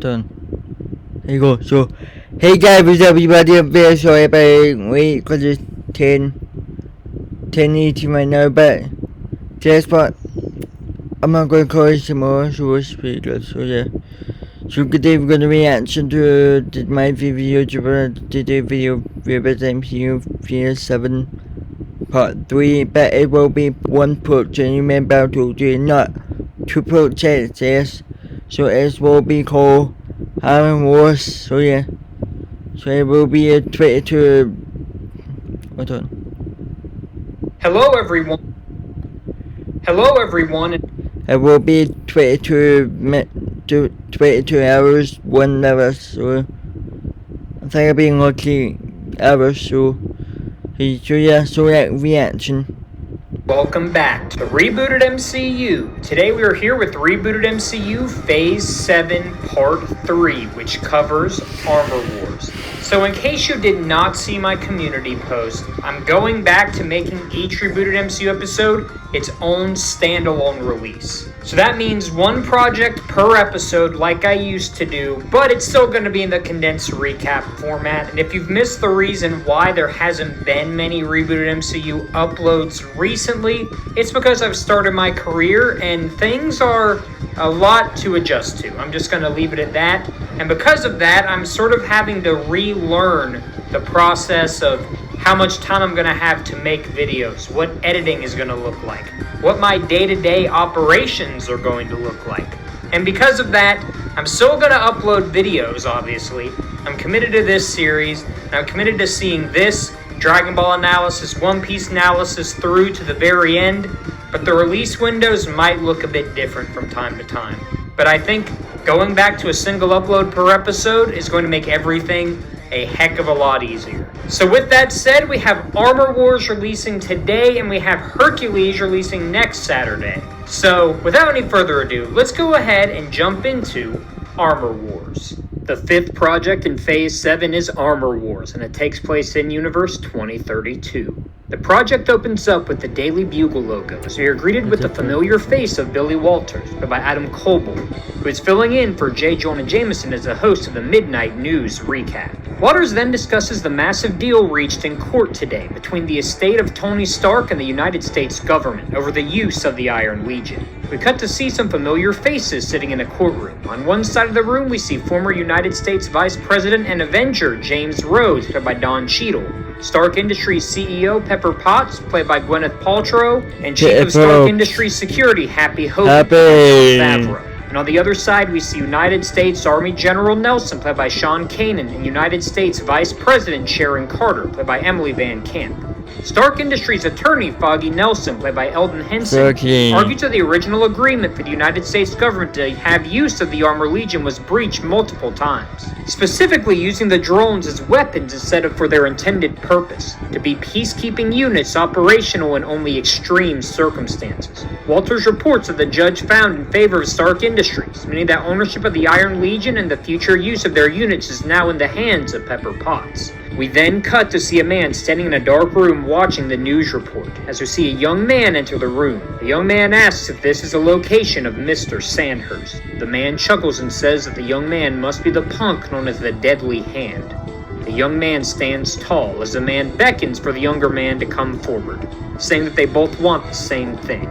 hold on. Here you go. So, hey guys, what's up everybody? I'm very sorry about wait, because it's 10:18 right now, but guess what? I'm not going to call it some more, so it's pretty good, so yeah. So today we're going to reaction to my video, today video with MCU Phase 7 Part 3, but it will be one project, remember to do not two projects, yes. So it will be called Armor Wars, so yeah. So it will be a 22, hold on. Hello everyone. It will be 22 hours, 1 hour, so I think I'll be lucky hours, so yeah, so that reaction. Welcome back to Rebooted MCU. Today we are here with Rebooted MCU Phase 7 Part 3, which covers Armor Wars. So in case you did not see my community post, I'm going back to making each Rebooted MCU episode its own standalone release. So that means one project per episode like I used to do, but it's still going to be in the condensed recap format. And if you've missed the reason why there hasn't been many Rebooted MCU uploads recently, it's because I've started my career and things are a lot to adjust to. I'm just going to leave it at that. And because of that, I'm sort of having to relearn the process of how much time I'm going to have to make videos, what editing is going to look like, what my day-to-day operations are going to look like. And because of that, I'm still going to upload videos, obviously. I'm committed to this series, and I'm committed to seeing this Dragon Ball analysis, One Piece analysis through to the very end, but the release windows might look a bit different from time to time. But I think going back to a single upload per episode is going to make everything a heck of a lot easier. So with that said, we have Armor Wars releasing today and we have Hercules releasing next Saturday. So without any further ado, let's go ahead and jump into Armor Wars. The fifth project in Phase 7 is Armor Wars, and it takes place in Universe 2032. The project opens up with the Daily Bugle logo, as we are greeted with the familiar face of Billy Walters, played by Adam Coble, who is filling in for J. Jonah Jameson as the host of the Midnight News recap. Walters then discusses the massive deal reached in court today between the estate of Tony Stark and the United States government over the use of the Iron Legion. We cut to see some familiar faces sitting in a courtroom. On one side of the room, we see former United States Vice President and Avenger James Rhodes, played by Don Cheadle, Stark Industries CEO Pepper Potts, played by Gwyneth Paltrow, and Chief of Stark Industries Security Happy Hogan, played by Favreau. And on the other side, we see United States Army General Nelson, played by Sean Kanan, and United States Vice President Sharon Carter, played by Emily Van Camp. Stark Industries attorney Foggy Nelson, played by Eldon Henson, argued that the original agreement for the United States government to have use of the Armor Legion was breached multiple times, specifically using the drones as weapons instead of for their intended purpose, to be peacekeeping units operational in only extreme circumstances. Walters reports that the judge found in favor of Stark Industries, meaning that ownership of the Iron Legion and the future use of their units is now in the hands of Pepper Potts. We then cut to see a man standing in a dark room watching the news report, as we see a young man enter the room. The young man asks if this is the location of Mr. Sandhurst. The man chuckles and says that the young man must be the punk known as the Deadly Hand. The young man stands tall as the man beckons for the younger man to come forward, saying that they both want the same thing: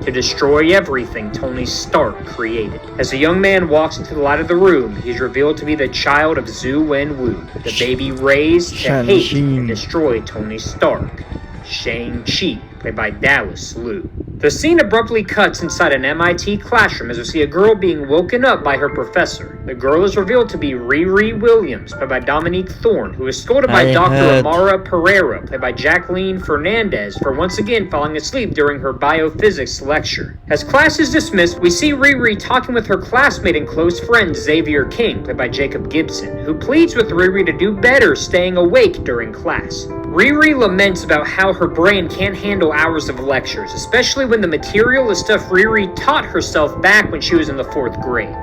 to destroy everything Tony Stark created. As the young man walks into the light of the room, he is revealed to be the child of Zhu Wenwu, the baby raised to hate and destroy Tony Stark, Shang-Chi, played by Dallas Liu. The scene abruptly cuts inside an MIT classroom as we see a girl being woken up by her professor. The girl is revealed to be Riri Williams, played by Dominique Thorne, who is scolded by Dr. Amara Pereira, played by Jacqueline Fernandez, for once again falling asleep during her biophysics lecture. As class is dismissed, we see Riri talking with her classmate and close friend Xavier King, played by Jacob Gibson, who pleads with Riri to do better staying awake during class. Riri laments about how her brain can't handle hours of lectures, especially when the material is stuff Riri taught herself back when she was in the 4th grade.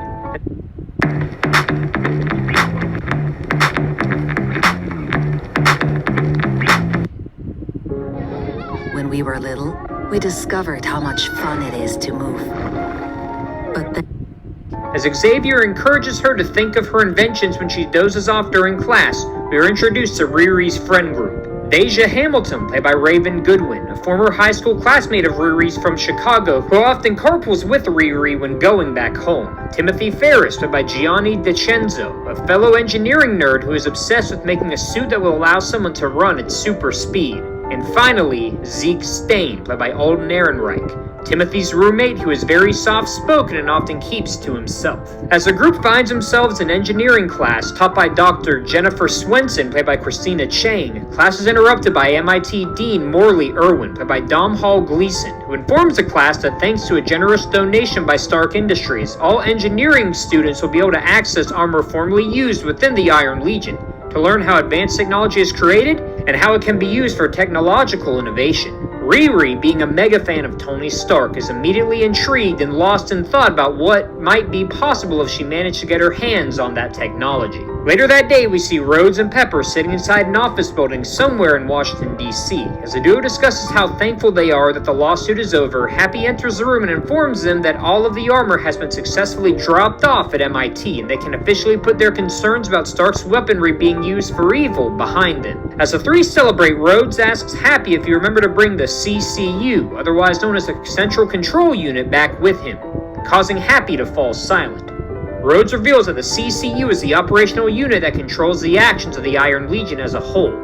When we were little, we discovered how much fun it is to move. But then As Xavier encourages her to think of her inventions when she dozes off during class, we are introduced to Riri's friend group. Deja Hamilton, played by Raven Goodwin, a former high school classmate of Riri's from Chicago, who often carpools with Riri when going back home. Timothy Ferris, played by Gianni DiCenzo, a fellow engineering nerd who is obsessed with making a suit that will allow someone to run at super speed. And finally, Zeke Stain, played by Alden Ehrenreich, Timothy's roommate who is very soft-spoken and often keeps to himself. As the group finds themselves in engineering class taught by Dr. Jennifer Swenson, played by Christina Chang, class is interrupted by MIT Dean Morley Irwin, played by Dom Hall Gleason, who informs the class that thanks to a generous donation by Stark Industries, all engineering students will be able to access armor formerly used within the Iron Legion, to learn how advanced technology is created and how it can be used for technological innovation. Riri, being a mega fan of Tony Stark, is immediately intrigued and lost in thought about what might be possible if she managed to get her hands on that technology. Later that day, we see Rhodes and Pepper sitting inside an office building somewhere in Washington, D.C. As the duo discusses how thankful they are that the lawsuit is over, Happy enters the room and informs them that all of the armor has been successfully dropped off at MIT, and they can officially put their concerns about Stark's weaponry being used for evil behind them. As the three celebrate, Rhodes asks Happy if you remember to bring the CCU, otherwise known as the Central Control Unit, back with him, causing Happy to fall silent. Rhodes reveals that the CCU is the operational unit that controls the actions of the Iron Legion as a whole.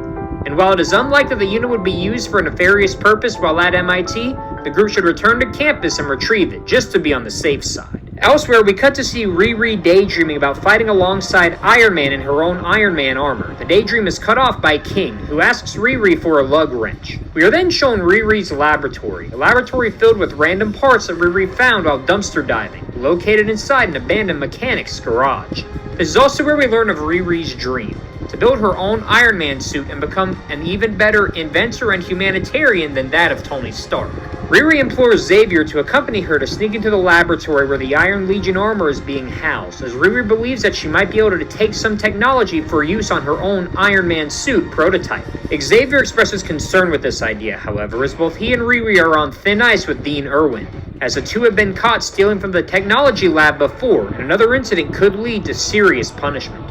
And while it is unlikely the unit would be used for a nefarious purpose while at MIT, the group should return to campus and retrieve it, just to be on the safe side. Elsewhere, we cut to see Riri daydreaming about fighting alongside Iron Man in her own Iron Man armor. The daydream is cut off by King, who asks Riri for a lug wrench. We are then shown Riri's laboratory, a laboratory filled with random parts that Riri found while dumpster diving, located inside an abandoned mechanic's garage. This is also where we learn of Riri's dream, to build her own Iron Man suit and become an even better inventor and humanitarian than that of Tony Stark. Riri implores Xavier to accompany her to sneak into the laboratory where the Iron Legion armor is being housed, as Riri believes that she might be able to take some technology for use on her own Iron Man suit prototype. Xavier expresses concern with this idea, however, as both he and Riri are on thin ice with Dean Irwin, as the two have been caught stealing from the technology lab before, and another incident could lead to serious punishment.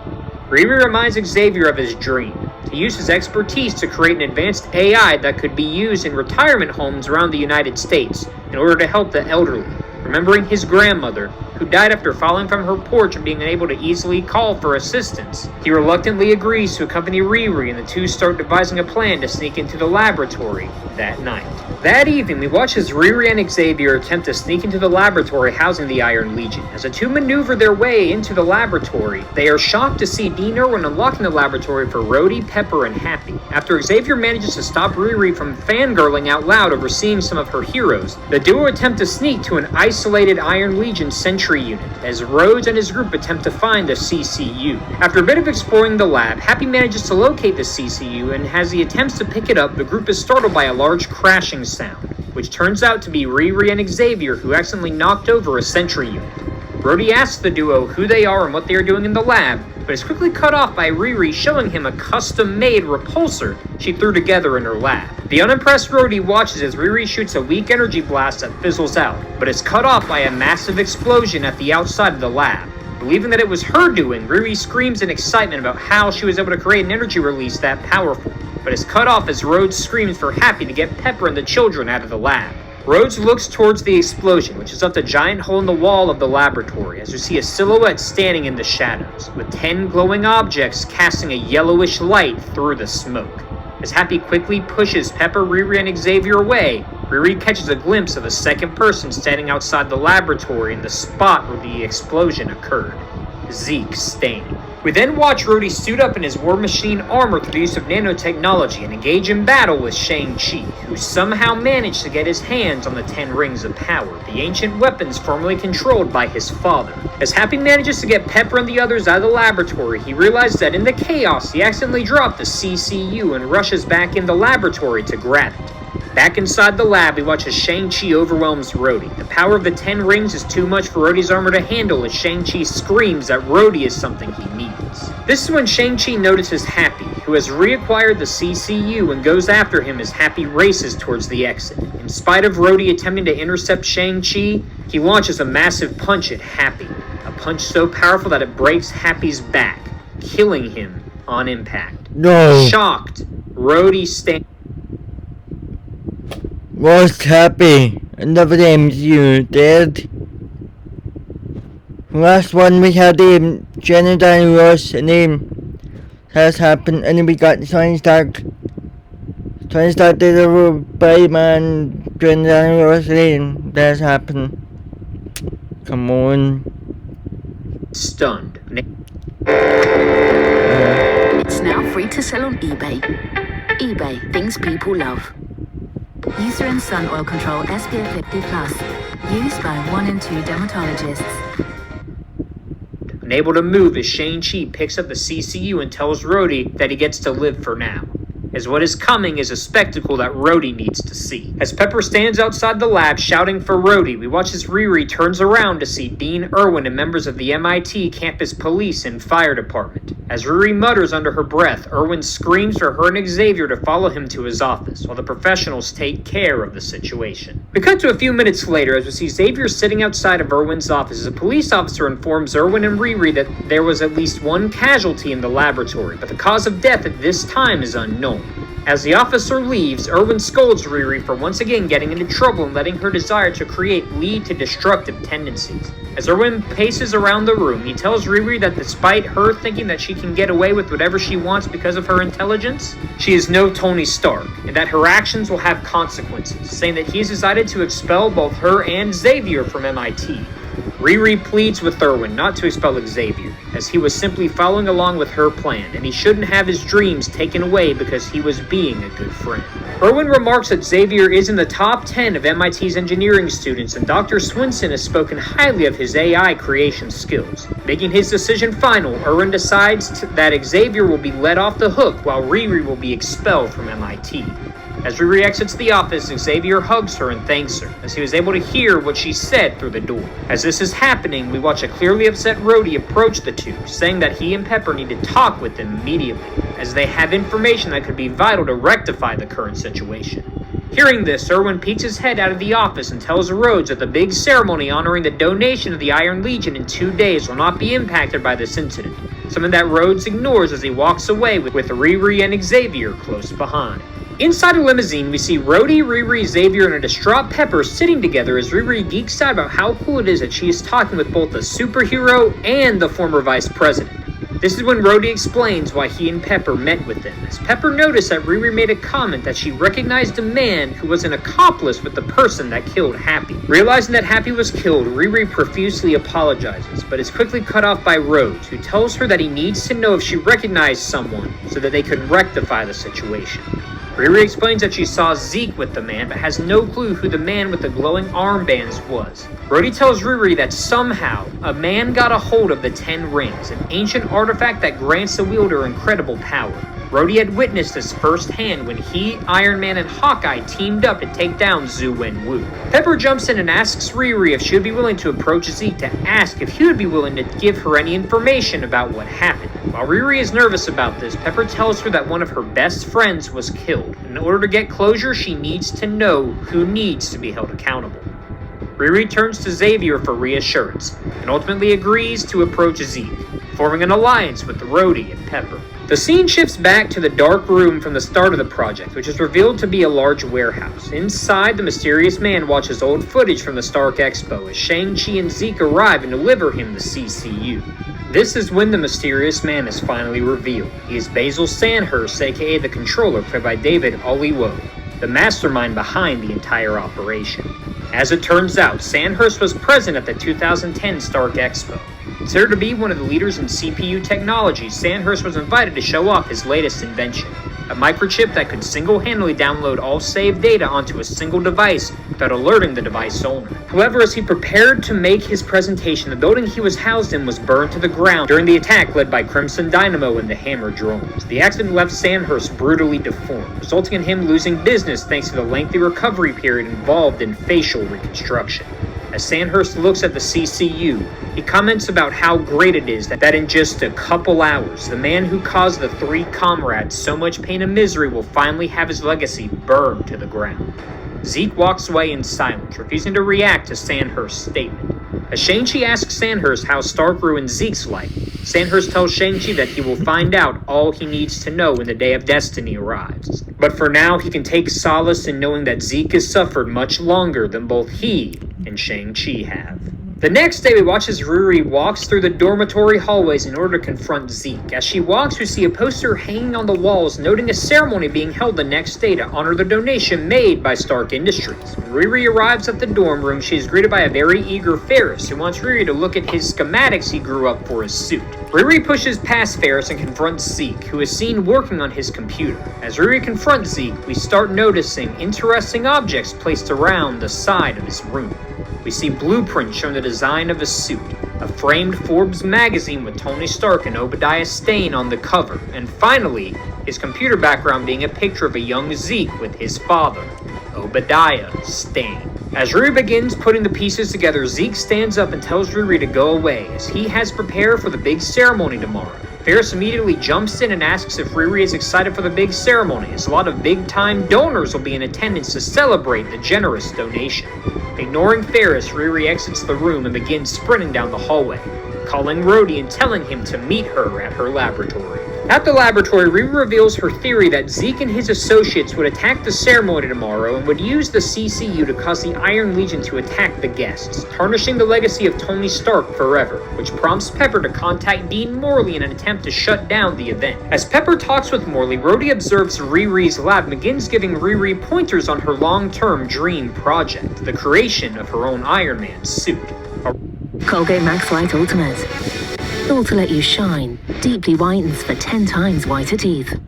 Riri reminds Xavier of his dream, to use his expertise to create an advanced AI that could be used in retirement homes around the United States in order to help the elderly, remembering his grandmother, who died after falling from her porch and being unable to easily call for assistance. He reluctantly agrees to accompany Riri, and the two start devising a plan to sneak into the laboratory that night. That evening, we watch as Riri and Xavier attempt to sneak into the laboratory housing the Iron Legion. As the two maneuver their way into the laboratory, they are shocked to see Dean Irwin unlocking the laboratory for Rhodey, Pepper, and Happy. After Xavier manages to stop Riri from fangirling out loud over seeing some of her heroes, the duo attempt to sneak to an isolated Iron Legion sentry unit, as Rhodes and his group attempt to find the CCU. After a bit of exploring the lab, Happy manages to locate the CCU, and as he attempts to pick it up, the group is startled by a large crashing sound, which turns out to be Riri and Xavier, who accidentally knocked over a sentry unit. Rhodey asks the duo who they are and what they are doing in the lab, but is quickly cut off by Riri showing him a custom-made repulsor she threw together in her lab. The unimpressed Rhodey watches as Riri shoots a weak energy blast that fizzles out, but is cut off by a massive explosion at the outside of the lab. Believing that it was her doing, Riri screams in excitement about how she was able to create an energy release that powerful, but is cut off as Rhodes screams for Happy to get Pepper and the children out of the lab. Rhodes looks towards the explosion, which has left a giant hole in the wall of the laboratory, as you see a silhouette standing in the shadows, with 10 glowing objects casting a yellowish light through the smoke. As Happy quickly pushes Pepper, Riri, and Xavier away, Riri catches a glimpse of a second person standing outside the laboratory in the spot where the explosion occurred. Zeke Stain. We then watch Rhodey suit up in his War Machine armor through the use of nanotechnology and engage in battle with Shang-Chi, who somehow managed to get his hands on the 10 Rings of Power, the ancient weapons formerly controlled by his father. As Happy manages to get Pepper and the others out of the laboratory, he realizes that in the chaos he accidentally dropped the CCU and rushes back in the laboratory to grab it. Back inside the lab, we watch as Shang-Chi overwhelms Rhodey. The power of the 10 rings is too much for Rhodey's armor to handle as Shang-Chi screams that Rhodey is something he needs. This is when Shang-Chi notices Happy, who who has reacquired the CCU and goes after him as Happy races towards the exit. In spite of Rhodey attempting to intercept Shang-Chi, he launches a massive punch at Happy, a punch so powerful that it breaks Happy's back, killing him on impact. No. Shocked, Rhodey stands. What's Happy? Another MCU dead. Last one we had Jenna Ross and has happened, and then we got Tony Stark. Tony Stark did a Spider-Man, Jenna Ross and that's happened. Come on. Stunned. It's now free to sell on eBay. eBay, things people love. User and Sun Oil Control SPF 50+. Used by 1 and 2 dermatologists. Unable to move as Shang-Chi picks up the CCU and tells Rhodey that he gets to live for now, as what is coming is a spectacle that Rhodey needs to see. As Pepper stands outside the lab shouting for Rhodey, we watch as Riri turns around to see Dean Irwin and members of the MIT campus police and fire department. As Riri mutters under her breath, Irwin screams for her and Xavier to follow him to his office, while the professionals take care of the situation. We cut to a few minutes later as we see Xavier sitting outside of Irwin's office as a police officer informs Irwin and Riri that there was at least one casualty in the laboratory, but the cause of death at this time is unknown. As the officer leaves, Irwin scolds Riri for once again getting into trouble and letting her desire to create lead to destructive tendencies. As Irwin paces around the room, he tells Riri that despite her thinking that she can get away with whatever she wants because of her intelligence, she is no Tony Stark, and that her actions will have consequences, saying that he has decided to expel both her and Xavier from MIT. Riri pleads with Irwin not to expel Xavier, as he was simply following along with her plan, and he shouldn't have his dreams taken away because he was being a good friend. Irwin remarks that Xavier is in the top 10 of MIT's engineering students, and Dr. Swinson has spoken highly of his AI creation skills. Making his decision final, Irwin decides that Xavier will be let off the hook while Riri will be expelled from MIT. As Riri exits the office, Xavier hugs her and thanks her, as he was able to hear what she said through the door. As this is happening, we watch a clearly upset Rhodey approach the two, saying that he and Pepper need to talk with them immediately, as they have information that could be vital to rectify the current situation. Hearing this, Irwin peeks his head out of the office and tells Rhodes that the big ceremony honoring the donation of the Iron Legion in 2 days will not be impacted by this incident, something that Rhodes ignores as he walks away with Riri and Xavier close behind. Inside a limousine, we see Rhodey, Riri, Xavier, and a distraught Pepper sitting together as Riri geeks out about how cool it is that she is talking with both the superhero and the former vice president. This is when Rhodey explains why he and Pepper met with them, as Pepper noticed that Riri made a comment that she recognized a man who was an accomplice with the person that killed Happy. Realizing that Happy was killed, Riri profusely apologizes, but is quickly cut off by Rhodes, who tells her that he needs to know if she recognized someone so that they could rectify the situation. Riri explains that she saw Zeke with the man, but has no clue who the man with the glowing armbands was. Rhodey tells Riri that somehow a man got a hold of the 10 rings, an ancient artifact that grants the wielder incredible power. Rhodey had witnessed this firsthand when he, Iron Man, and Hawkeye teamed up to take down Zhu Wenwu. Pepper jumps in and asks Riri if she would be willing to approach Zeke to ask if he would be willing to give her any information about what happened. While Riri is nervous about this, Pepper tells her that one of her best friends was killed. In order to get closure, she needs to know who needs to be held accountable. Riri turns to Xavier for reassurance, and ultimately agrees to approach Zeke, forming an alliance with Rhodey and Pepper. The scene shifts back to the dark room from the start of the project, which is revealed to be a large warehouse. Inside, the mysterious man watches old footage from the Stark Expo as Shang-Chi and Zeke arrive and deliver him the CCU. This is when the mysterious man is finally revealed. He is Basil Sandhurst, aka the Controller, played by David Oyelowo, the mastermind behind the entire operation. As it turns out, Sandhurst was present at the 2010 Stark Expo. Considered to be one of the leaders in CPU technology, Sandhurst was invited to show off his latest invention, a microchip that could single-handedly download all saved data onto a single device without alerting the device owner. However, as he prepared to make his presentation, the building he was housed in was burned to the ground during the attack led by Crimson Dynamo and the Hammer drones. The accident left Sandhurst brutally deformed, resulting in him losing business thanks to the lengthy recovery period involved in facial reconstruction. As Sandhurst looks at the CCU, he comments about how great it is that in just a couple hours, the man who caused the 3 comrades so much pain and misery will finally have his legacy burned to the ground. Zeke walks away in silence, refusing to react to Sandhurst's statement. As Shang-Chi asks Sandhurst how Stark ruined Zeke's life, Sandhurst tells Shang-Chi that he will find out all he needs to know when the day of destiny arrives. But for now, he can take solace in knowing that Zeke has suffered much longer than both he and Shang-Chi have. The next day, we watch as Riri walks through the dormitory hallways in order to confront Zeke. As she walks, we see a poster hanging on the walls noting a ceremony being held the next day to honor the donation made by Stark Industries. When Riri arrives at the dorm room, she is greeted by a very eager Ferris who wants Riri to look at his schematics he grew up for his suit. Riri pushes past Ferris and confronts Zeke, who is seen working on his computer. As Riri confronts Zeke, we start noticing interesting objects placed around the side of his room. We see blueprints showing the design of a suit, a framed Forbes magazine with Tony Stark and Obadiah Stane on the cover, and finally, his computer background being a picture of a young Zeke with his father, Obadiah Stane. As Riri begins putting the pieces together, Zeke stands up and tells Riri to go away, as he has prepared for the big ceremony tomorrow. Ferris immediately jumps in and asks if Riri is excited for the big ceremony, as a lot of big-time donors will be in attendance to celebrate the generous donation. Ignoring Ferris, Riri exits the room and begins sprinting down the hallway, calling Rhodey and telling him to meet her at her laboratory. At the laboratory, Riri reveals her theory that Zeke and his associates would attack the ceremony tomorrow and would use the CCU to cause the Iron Legion to attack the guests, tarnishing the legacy of Tony Stark forever, which prompts Pepper to contact Dean Morley in an attempt to shut down the event. As Pepper talks with Morley, Rhodey observes Riri's lab and begins giving Riri pointers on her long-term dream project, the creation of her own Iron Man suit. Colgate Max White Ultimate. All to let you shine. Deeply whitens for 10 times whiter teeth.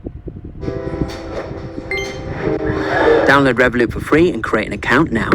Download Revolut for free and create an account now.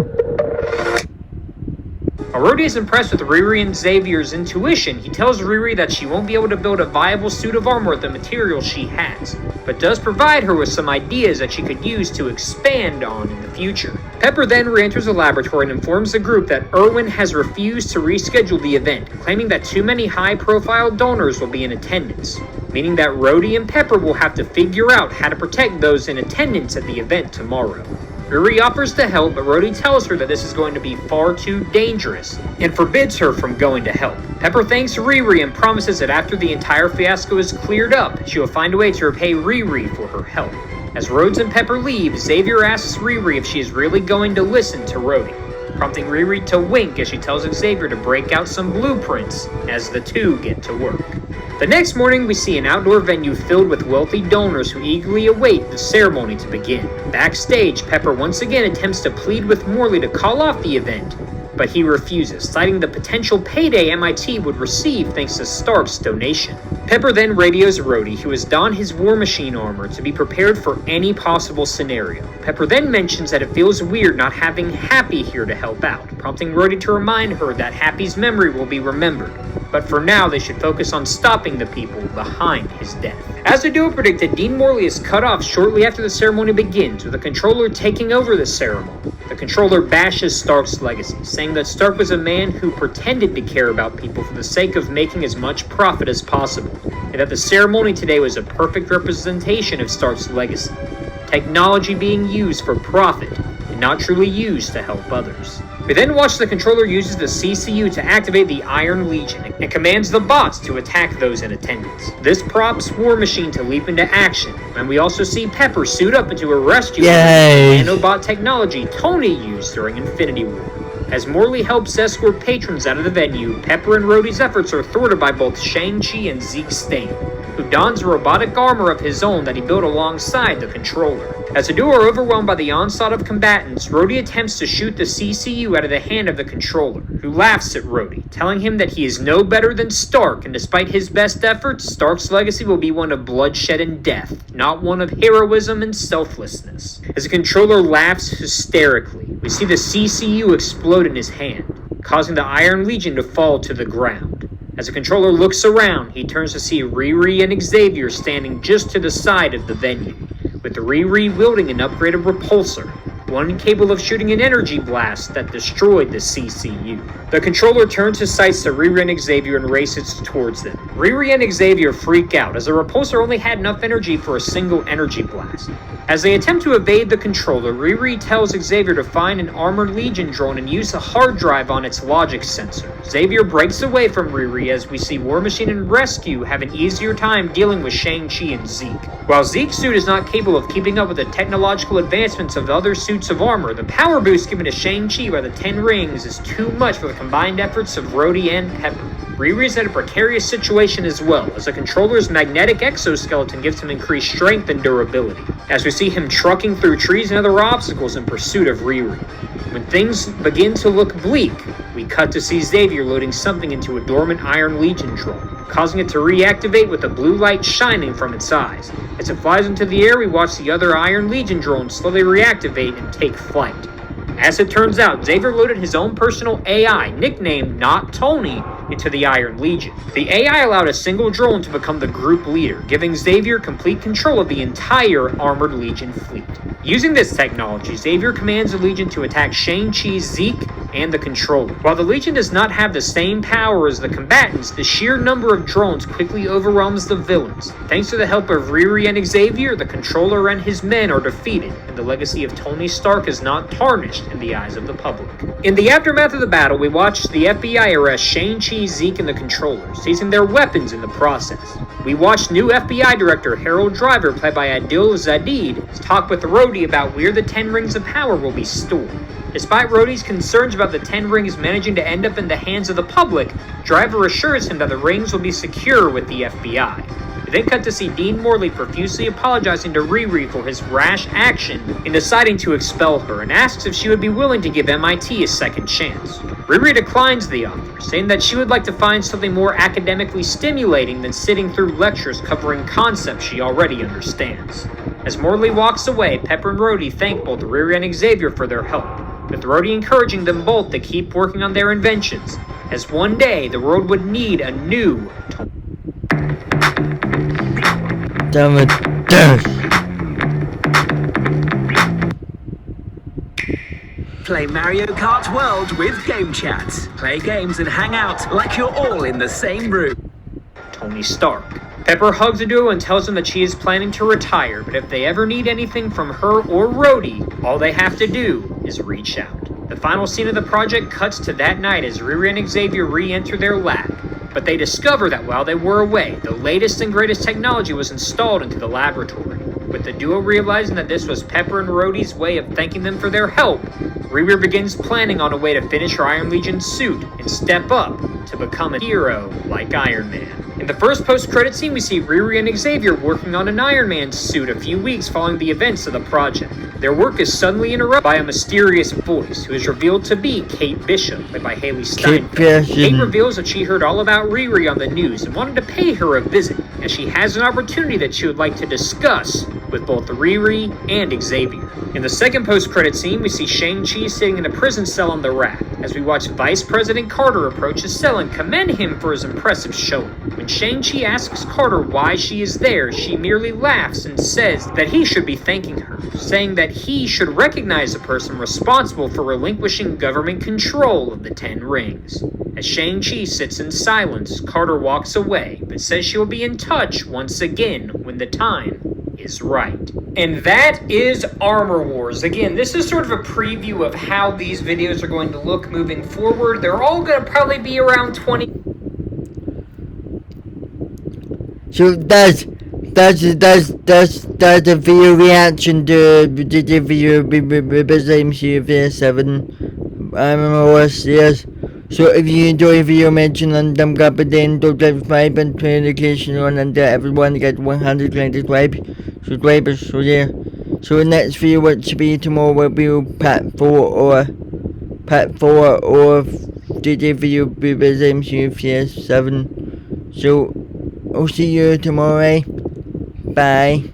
While Rhodey is impressed with Riri and Xavier's intuition, he tells Riri that she won't be able to build a viable suit of armor with the material she has, but does provide her with some ideas that she could use to expand on in the future. Pepper then re-enters the laboratory and informs the group that Irwin has refused to reschedule the event, claiming that too many high-profile donors will be in attendance, meaning that Rhodey and Pepper will have to figure out how to protect those in attendance at the event tomorrow. Riri offers to help, but Rhodey tells her that this is going to be far too dangerous and forbids her from going to help. Pepper thanks Riri and promises that after the entire fiasco is cleared up, she will find a way to repay Riri for her help. As Rhodes and Pepper leave, Xavier asks Riri if she is really going to listen to Rhodey, prompting Riri to wink as she tells Xavier to break out some blueprints as the two get to work. The next morning, we see an outdoor venue filled with wealthy donors who eagerly await the ceremony to begin. Backstage, Pepper once again attempts to plead with Morley to call off the event, but he refuses, citing the potential payday MIT would receive thanks to Stark's donation. Pepper then radios Rhodey, who has donned his War Machine armor, to be prepared for any possible scenario. Pepper then mentions that it feels weird not having Happy here to help out, prompting Rhodey to remind her that Happy's memory will be remembered, but for now they should focus on stopping the people behind his death. As the duo predicted, Dean Morley is cut off shortly after the ceremony begins, with the Controller taking over the ceremony. The Controller bashes Stark's legacy, saying that Stark was a man who pretended to care about people for the sake of making as much profit as possible, and that the ceremony today was a perfect representation of Stark's legacy. Technology being used for profit, and not truly used to help others. We then watch the Controller uses the CCU to activate the Iron Legion and commands the bots to attack those in attendance. This prompts War Machine to leap into action, and we also see Pepper suit up into a rescue nanobot technology Tony used during Infinity War. As Morley helps escort patrons out of the venue, Pepper and Rhodey's efforts are thwarted by both Shang-Chi and Zeke Stane, who dons a robotic armor of his own that he built alongside the Controller. As the duo are overwhelmed by the onslaught of combatants, Rhodey attempts to shoot the CCU out of the hand of the Controller, who laughs at Rhodey, telling him that he is no better than Stark, and despite his best efforts, Stark's legacy will be one of bloodshed and death, not one of heroism and selflessness. As the Controller laughs hysterically, we see the CCU explode in his hand, causing the Iron Legion to fall to the ground. As the Controller looks around, he turns to see Riri and Xavier standing just to the side of the venue, with Riri wielding an upgraded repulsor, one capable of shooting an energy blast that destroyed the CCU. The controller turns his sights to Riri and Xavier and races towards them. Riri and Xavier freak out as the repulsor only had enough energy for a single energy blast. As they attempt to evade the controller, Riri tells Xavier to find an armored Legion drone and use a hard drive on its logic sensor. Xavier breaks away from Riri as we see War Machine and Rescue have an easier time dealing with Shang-Chi and Zeke. While Zeke's suit is not capable of keeping up with the technological advancements of the other suits of armor, the power boost given to Shang-Chi by the 10 rings is too much for the combined efforts of Rhodey and Pepper. Riri is in a precarious situation as well, as the controller's magnetic exoskeleton gives him increased strength and durability, as we see him trucking through trees and other obstacles in pursuit of Riri. When things begin to look bleak, we cut to see Xavier loading something into a dormant Iron Legion drone, causing it to reactivate with a blue light shining from its eyes. As it flies into the air, we watch the other Iron Legion drones slowly reactivate and take flight. As it turns out, Xavier loaded his own personal AI, nicknamed Not Tony, into the Iron Legion. The AI allowed a single drone to become the group leader, giving Xavier complete control of the entire Armored Legion fleet. Using this technology, Xavier commands the Legion to attack Shang-Chi, Zeke, and the controller. While the Legion does not have the same power as the combatants, the sheer number of drones quickly overwhelms the villains. Thanks to the help of Riri and Xavier, the controller and his men are defeated, and the legacy of Tony Stark is not tarnished in the eyes of the public. In the aftermath of the battle, we watch the FBI arrest Shang-Chi, Zeke, and the controller, seizing their weapons in the process. We watched new FBI Director Harold Driver, played by Adil Zadid, talk with Rhodey about where the 10 Rings of Power will be stored. Despite Rhodey's concerns about the 10 rings managing to end up in the hands of the public, Driver assures him that the rings will be secure with the FBI. We then cut to see Dean Morley profusely apologizing to Riri for his rash action in deciding to expel her, and asks if she would be willing to give MIT a second chance. Riri declines the offer, saying that she would like to find something more academically stimulating than sitting through lectures covering concepts she already understands. As Morley walks away, Pepper and Rhodey thank both Riri and Xavier for their help, with Rhodey encouraging them both to keep working on their inventions, as one day the world would need a new Damn it, dash. Play Mario Kart World with Game Chat. Play games and hang out like you're all in the same room. Tony Stark. Pepper hugs the duo and tells them that she is planning to retire, but if they ever need anything from her or Rhodey, all they have to do is reach out. The final scene of the project cuts to that night as Riri and Xavier re-enter their lab, but they discover that while they were away, the latest and greatest technology was installed into the laboratory. With the duo realizing that this was Pepper and Rhodey's way of thanking them for their help, Riri begins planning on a way to finish her Iron Legion suit and step up to become a hero like Iron Man. In the first post-credit scene, we see Riri and Xavier working on an Iron Man suit a few weeks following the events of the project. Their work is suddenly interrupted by a mysterious voice, who is revealed to be Kate Bishop, played by Haley Steinfeld. Kate reveals that she heard all about Riri on the news and wanted to pay her a visit, as she has an opportunity that she would like to discuss with both Riri and Xavier. In the second post-credit scene, we see Shang-Chi sitting in a prison cell on the rack, as we watch Vice President Carter approach his cell and commend him for his impressive showing. When Shang-Chi asks Carter why she is there, she merely laughs and says that he should be thanking her, saying that he should recognize the person responsible for relinquishing government control of the 10 rings. As Shang-Chi sits in silence, Carter walks away, but says she will be in touch once again when the time is right. And that is Armor Wars. Again, this is sort of a preview of how these videos are going to look moving forward. They're all going to probably be around 20. So that's a video reaction to the video because MCU Phase 7. Yes. So if you enjoy the video, mention on thumbs up and then don't subscribe and turn the notification on until everyone gets 100 subscribers. So yeah. So the next video which be tomorrow will be part 4 or the video because MCU Phase 7. So I'll see you tomorrow. Bye.